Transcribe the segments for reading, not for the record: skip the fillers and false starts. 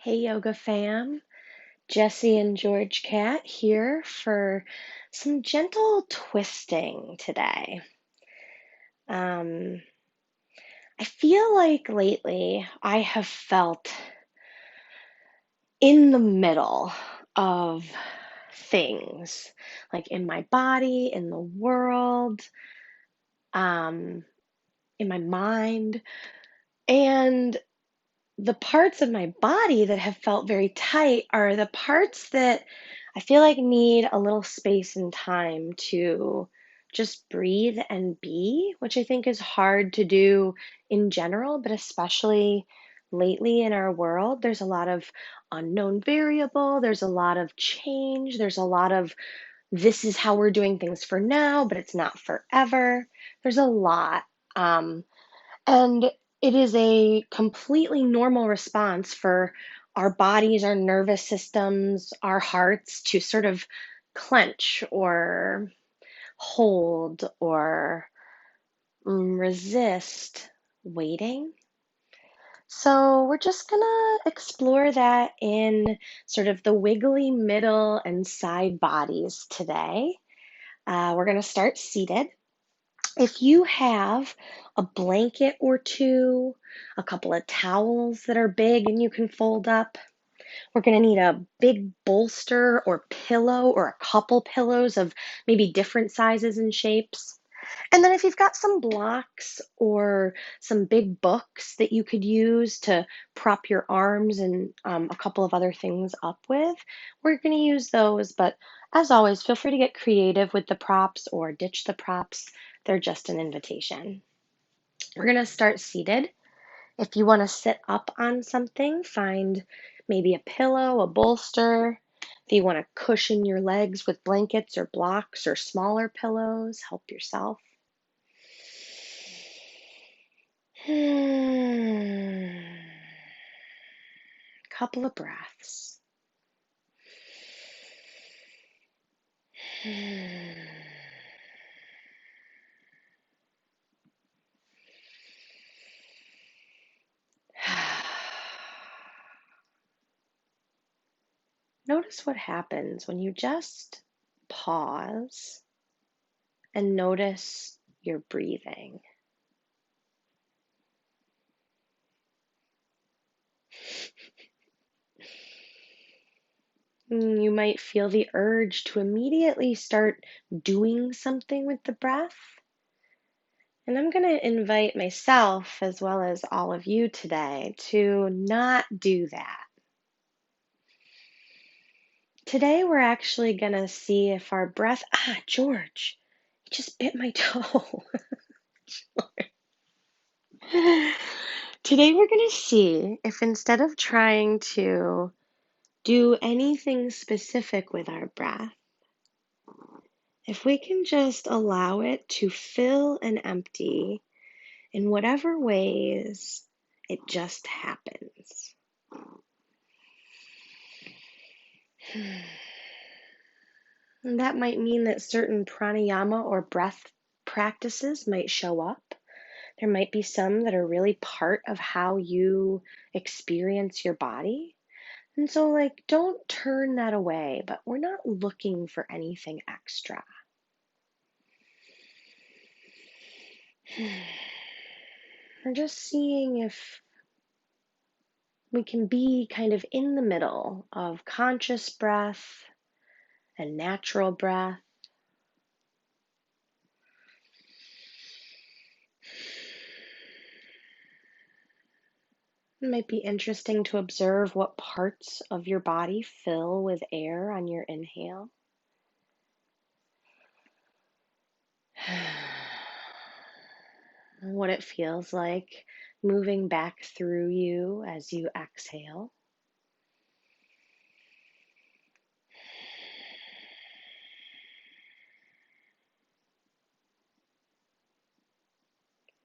Hey Yoga fam, Jesse and George Cat here for some gentle twisting today. Um, I feel like lately I have felt in the middle of things, like in my body, in the world, um, in my mind, and the parts of my body that have felt very tight are the parts that I feel like need a little space and time to just breathe and be, which I think is hard to do in general, but especially lately in our world. There's a lot of unknown variable, there's a lot of change, there's a lot of this is how we're doing things for now, but it's not forever. There's a lot. Um, and it is a completely normal response for our bodies, our nervous systems, our hearts to sort of clench or hold or resist waiting. So, we're just gonna explore that in sort of the wiggly middle and side bodies today. We're gonna start seated. If you have a blanket or two, a couple of towels that are big and you can fold up, we're going to need a big bolster or pillow or a couple pillows of maybe different sizes and shapes. And then if you've got some blocks or some big books that you could use to prop your arms and a couple of other things up with, we're going to use those. But as always, feel free to get creative with the props or ditch the props. They're just an invitation. We're going to start seated. If you want to sit up on something, find maybe a pillow, a bolster. If you want to cushion your legs with blankets or blocks or smaller pillows, help yourself. Couple of breaths. Notice what happens when you just pause and notice your breathing. You might feel the urge to immediately start doing something with the breath. And I'm going to invite myself, as well as all of you today, to not do that. Today, we're actually going to see if our breath. George, you just bit my toe. Today, we're going to see if instead of trying to do anything specific with our breath, if we can just allow it to fill and empty in whatever ways it just happens. And that might mean that certain pranayama or breath practices might show up. There might be some that are really part of how you experience your body. And so, don't turn that away, but we're not looking for anything extra. We're just seeing if we can be kind of in the middle of conscious breath and natural breath. It might be interesting to observe what parts of your body fill with air on your inhale. What it feels like moving back through you as you exhale.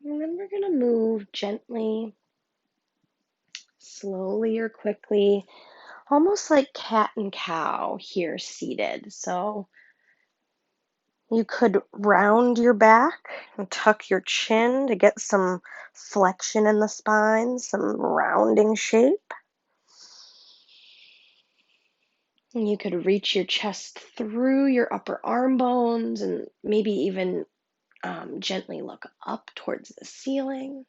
And then we're going to move gently, slowly or quickly, almost like cat and cow here seated. So you could round your back and tuck your chin to get some flexion in the spine, some rounding shape. And you could reach your chest through your upper arm bones and maybe even gently look up towards the ceiling.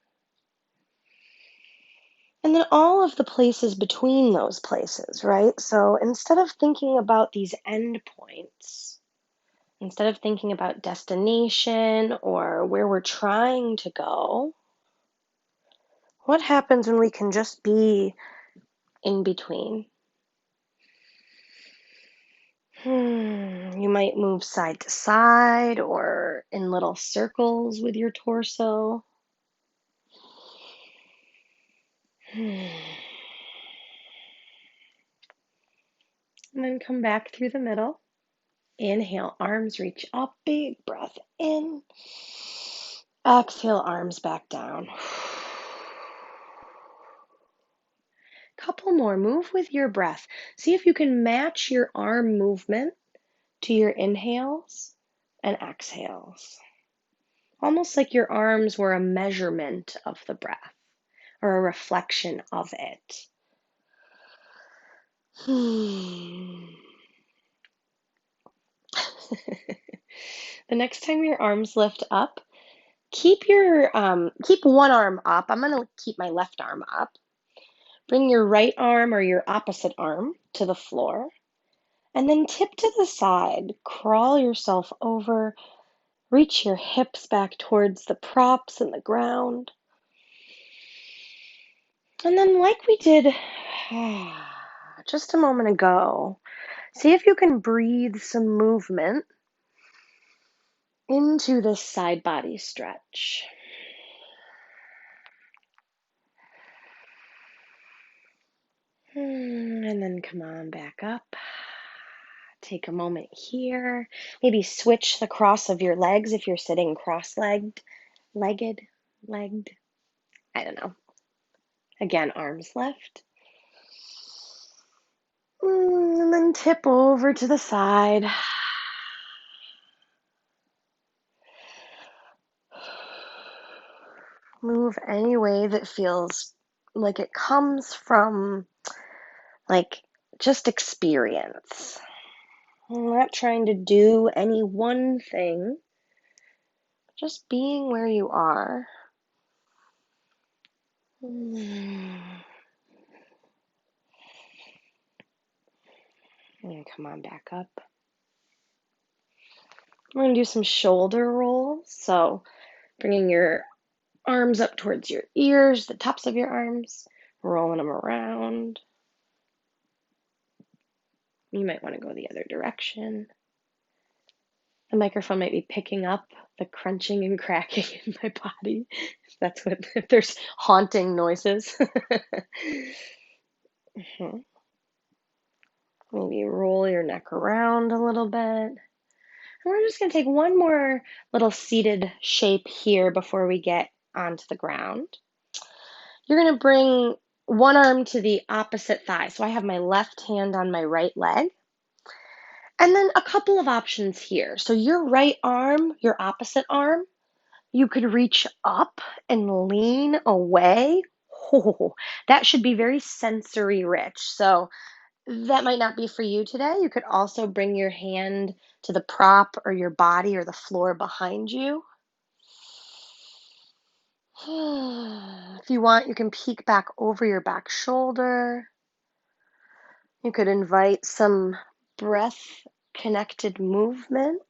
And then all of the places between those places, right? So instead of thinking about these endpoints, instead of thinking about destination or where we're trying to go, what happens when we can just be in between? You might move side to side or in little circles with your torso. And then come back through the middle. Inhale, arms reach up, big breath in. Exhale, arms back down. Couple more, move with your breath. See if you can match your arm movement to your inhales and exhales. Almost like your arms were a measurement of the breath or a reflection of it. The next time your arms lift up, keep one arm up. I'm going to keep my left arm up. Bring your right arm or your opposite arm to the floor, and then tip to the side. Crawl yourself over. Reach your hips back towards the props and the ground. And then, like we did just a moment ago, see if you can breathe some movement into this side body stretch. And then come on back up. Take a moment here. Maybe switch the cross of your legs if you're sitting cross-legged, legged. I don't know. Again, arms left. And then tip over to the side. Move any way that feels like it comes from like just experience. I'm not trying to do any one thing, just being where you are. And come on back up. We're going to do some shoulder rolls. So bringing your arms up towards your ears, the tops of your arms, rolling them around. You might want to go the other direction. The microphone might be picking up the crunching and cracking in my body. If there's haunting noises. Maybe roll your neck around a little bit. And we're just going to take one more little seated shape here before we get onto the ground. You're going to bring one arm to the opposite thigh. So I have my left hand on my right leg. And then a couple of options here. So your right arm, your opposite arm, you could reach up and lean away. Oh, that should be very sensory rich. So that might not be for you today. You could also bring your hand to the prop or your body or the floor behind you. If you want, you can peek back over your back shoulder. You could invite some breath-connected movement.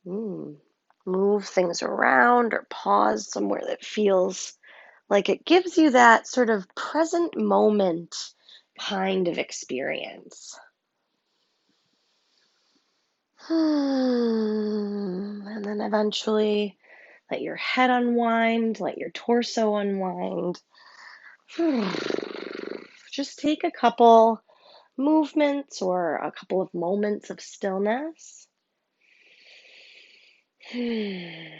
Move things around or pause somewhere that feels like it gives you that sort of present moment kind of experience. And then eventually let your head unwind, let your torso unwind. Just take a couple movements or a couple of moments of stillness. And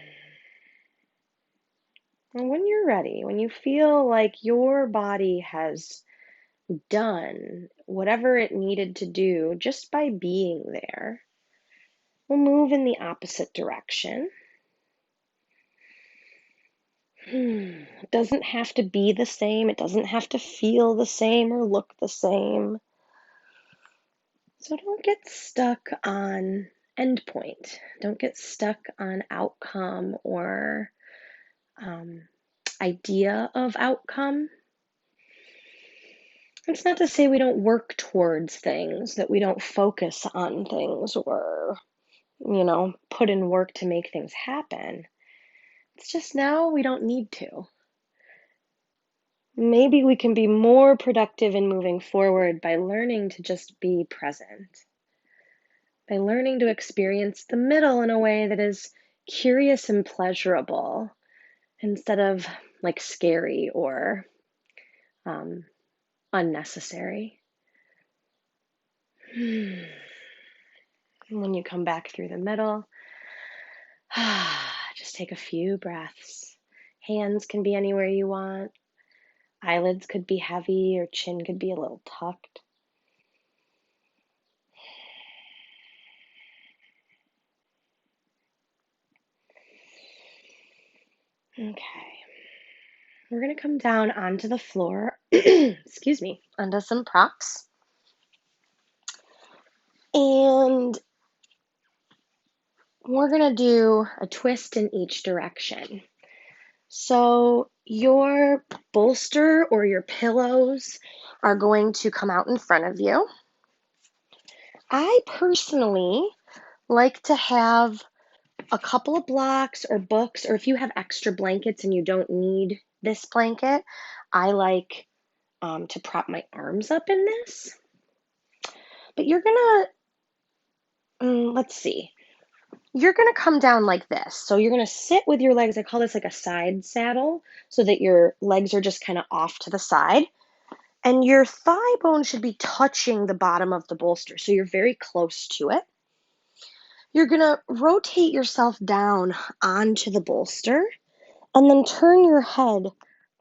when you're ready, when you feel like your body has done whatever it needed to do just by being there, we'll move in the opposite direction. It doesn't have to be the same. It doesn't have to feel the same or look the same. So don't get stuck on endpoint. Don't get stuck on outcome or um, idea of outcome. It's not to say we don't work towards things, that we don't focus on things or, put in work to make things happen. It's just now we don't need to. Maybe we can be more productive in moving forward by learning to just be present, by learning to experience the middle in a way that is curious and pleasurable instead of like scary or um, unnecessary. And when you come back through the middle, just take a few breaths. Hands can be anywhere you want. Eyelids could be heavy or chin could be a little tucked. Okay. We're going to come down onto the floor, excuse me, onto some props. And we're going to do a twist in each direction. So your bolster or your pillows are going to come out in front of you. I personally like to have a couple of blocks or books, or if you have extra blankets and you don't need this blanket, I like to prop my arms up in this. But you're gonna, let's see, you're gonna come down like this. So you're gonna sit with your legs, I call this like a side saddle, so that your legs are just kind of off to the side. And your thigh bone should be touching the bottom of the bolster, so you're very close to it. You're gonna rotate yourself down onto the bolster and then turn your head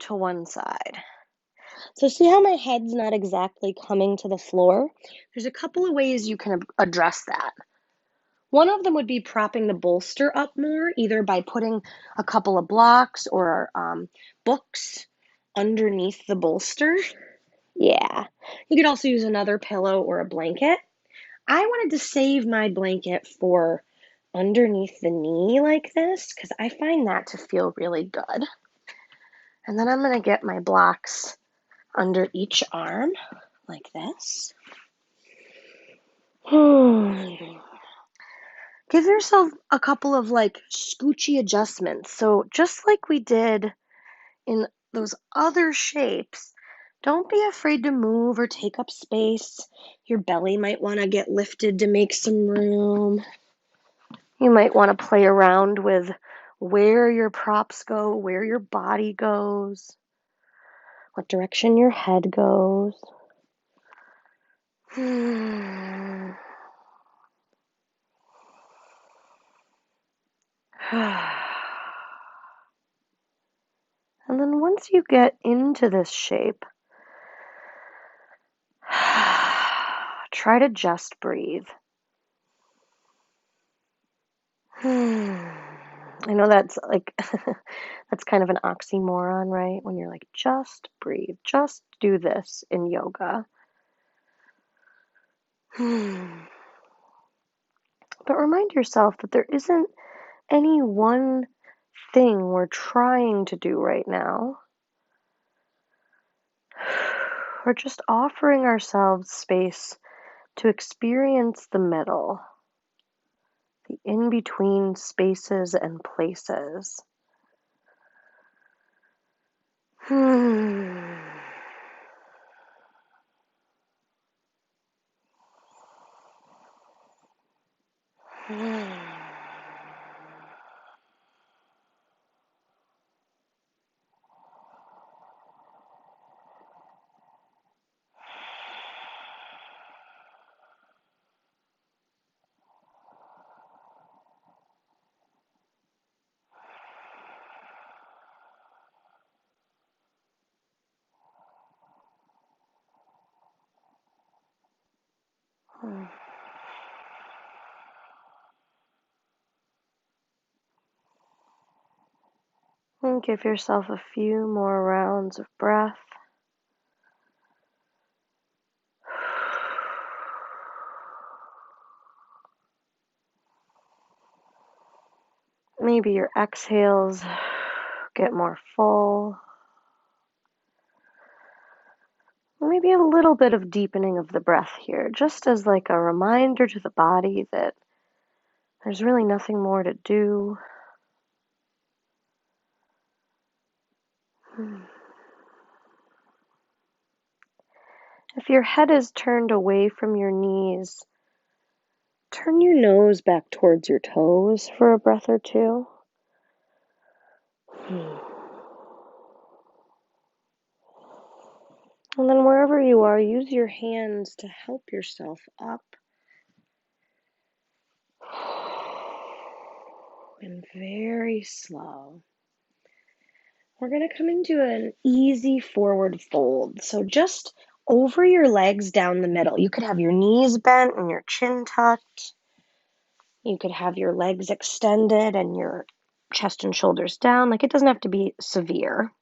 to one side. So see how my head's not exactly coming to the floor? There's a couple of ways you can address that. One of them would be propping the bolster up more, either by putting a couple of blocks or books underneath the bolster. Yeah. You could also use another pillow or a blanket. I wanted to save my blanket for underneath the knee like this because I find that to feel really good. And then I'm going to get my blocks under each arm like this. Give yourself a couple of like scoochy adjustments. So just like we did in those other shapes, don't be afraid to move or take up space. Your belly might want to get lifted to make some room. You might want to play around with where your props go, where your body goes, what direction your head goes. And then once you get into this shape, try to just breathe. I know that's like, that's kind of an oxymoron, right? When you're like, just breathe, just do this in yoga. But remind yourself that there isn't any one thing we're trying to do right now. We're just offering ourselves space to experience the middle, the in-between spaces and places. And give yourself a few more rounds of breath. maybe your exhales get more full. Maybe a little bit of deepening of the breath here, just as like a reminder to the body that there's really nothing more to do. If your head is turned away from your knees, turn your nose back towards your toes for a breath or two. And then wherever you are, use your hands to help yourself up. And very slow. We're going to come into an easy forward fold. So just over your legs down the middle. You could have your knees bent and your chin tucked. You could have your legs extended and your chest and shoulders down. Like, it doesn't have to be severe.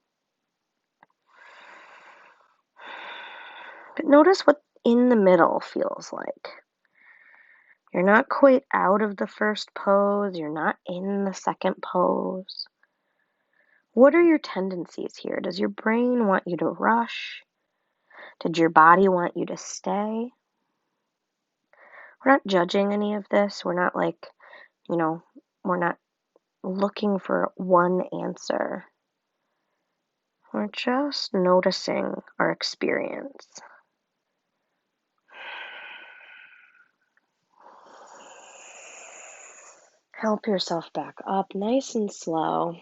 But notice what in the middle feels like. You're not quite out of the first pose. You're not in the second pose. What are your tendencies here? Does your brain want you to rush? Did your body want you to stay? We're not judging any of this. We're not we're not looking for one answer. We're just noticing our experience. Help yourself back up nice and slow.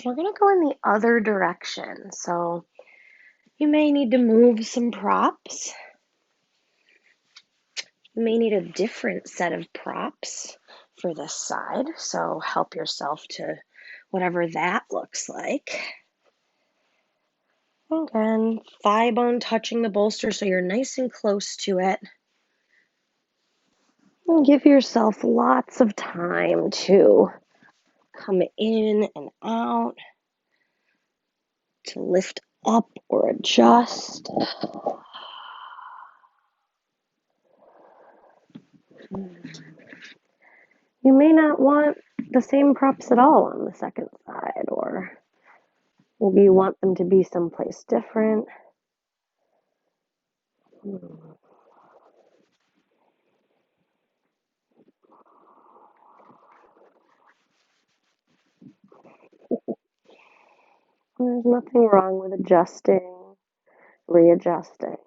We're going to go in the other direction. So you may need to move some props. You may need a different set of props for this side. So help yourself to whatever that looks like. Again, thigh bone touching the bolster so you're nice and close to it. And give yourself lots of time to come in and out, to lift up or adjust. You may not want the same props at all on the second side, or maybe you want them to be someplace different. There's nothing wrong with adjusting, readjusting.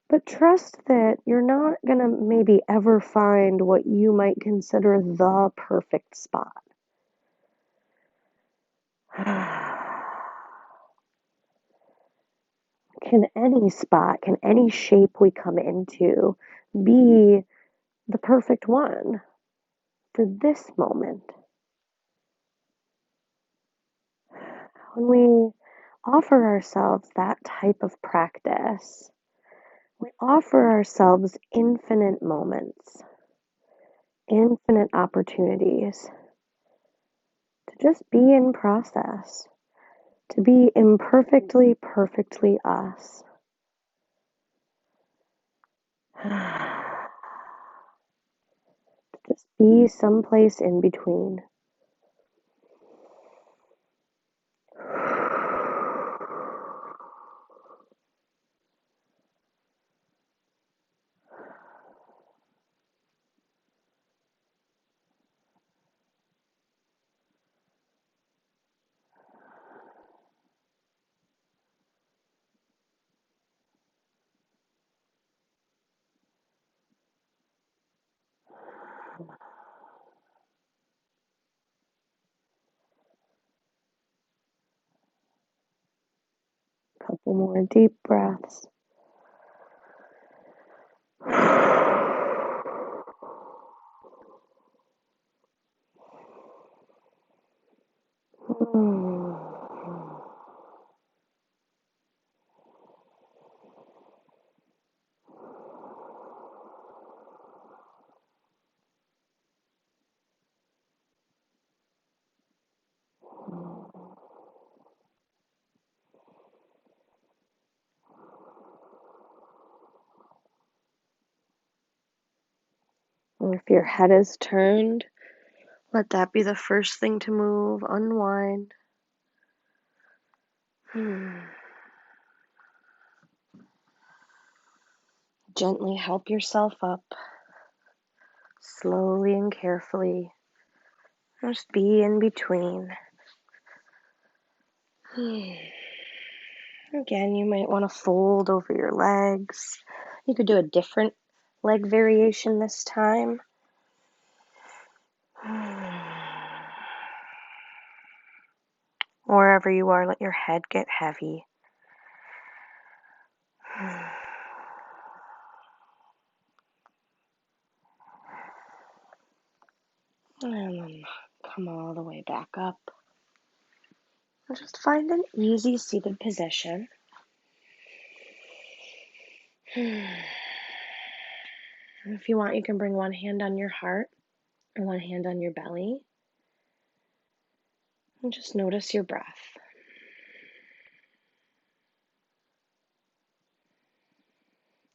But trust that you're not going to maybe ever find what you might consider the perfect spot. Can any spot, can any shape we come into be the perfect one for this moment? When we offer ourselves that type of practice, we offer ourselves infinite moments, infinite opportunities to just be in process, to be imperfectly, perfectly us. To just be someplace in between. Couple more deep breaths. If your head is turned, Let that be the first thing to move. Unwind. Gently help yourself up, slowly and carefully. Just be in between. Again, you might want to fold over your legs. You could do a different leg variation this time. Wherever you are, let your head get heavy. And then come all the way back up. And just find an easy seated position. If you want, you can bring one hand on your heart and one hand on your belly. And just notice your breath.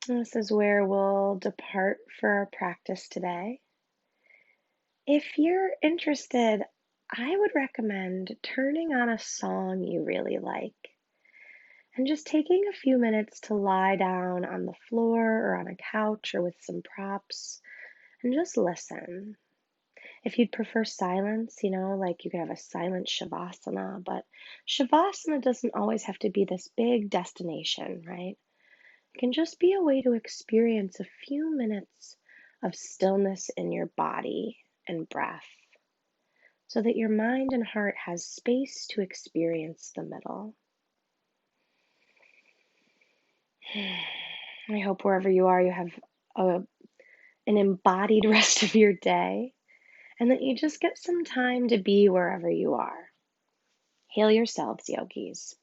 And this is where we'll depart for our practice today. If you're interested, I would recommend turning on a song you really like and just taking a few minutes to lie down on the floor or on a couch or with some props and just listen. If you'd prefer silence, like you could have a silent shavasana, but shavasana doesn't always have to be this big destination, right? It can just be a way to experience a few minutes of stillness in your body and breath so that your mind and heart has space to experience the middle. I hope wherever you are, you have an embodied rest of your day and that you just get some time to be wherever you are. Hail yourselves, yogis.